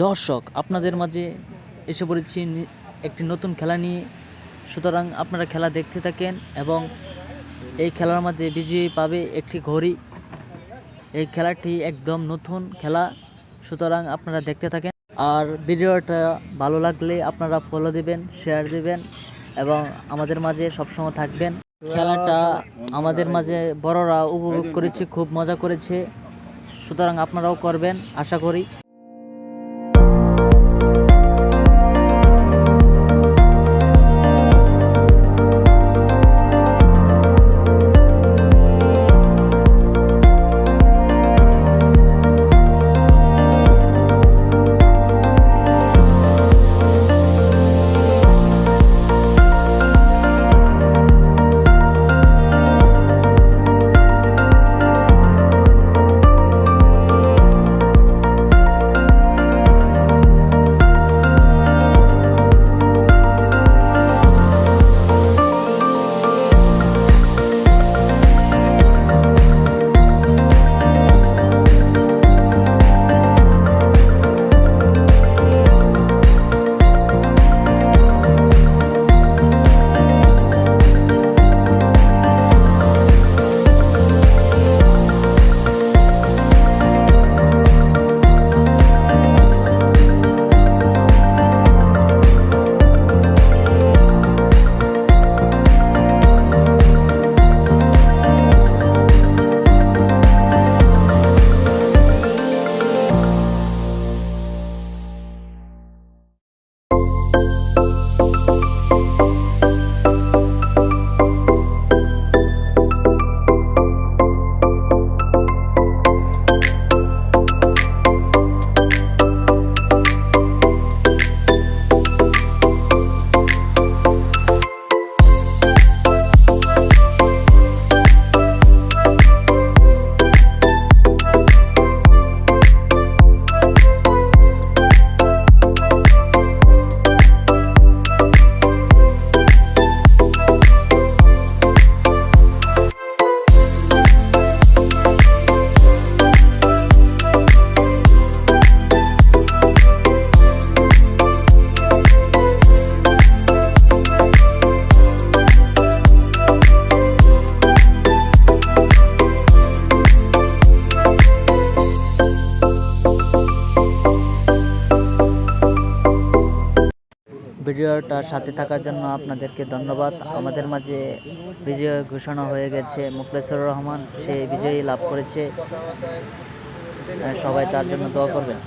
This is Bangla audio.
দর্শক, আপনাদের মাঝে এসে পড়েছি একটি নতুন খেলা নিয়ে। সুতরাং আপনারা খেলা দেখতে থাকেন এবং এই খেলার মাঝে বিজয়ী পাবে একটি ঘড়ি। এই খেলাটি একদম নতুন খেলা, সুতরাং আপনারা দেখতে থাকেন। আর ভিডিওটা ভালো লাগলে আপনারা ফলো দিবেন, শেয়ার দিবেন এবং আমাদের মাঝে সবসময় থাকবেন। খেলাটা আমাদের মাঝে বড়রা উপভোগ করেছে, খুব মজা করেছে, সুতরাং আপনারাও করবেন আশা করি। ভিডিওটার সাথে থাকার জন্য আপনাদেরকে ধন্যবাদ। আমাদের মাঝে বিজয় ঘোষণা হয়ে গেছে, মুখলেসুর রহমান সে বিজয়ী লাভ করেছে। সবাই তার জন্য দোয়া করবেন।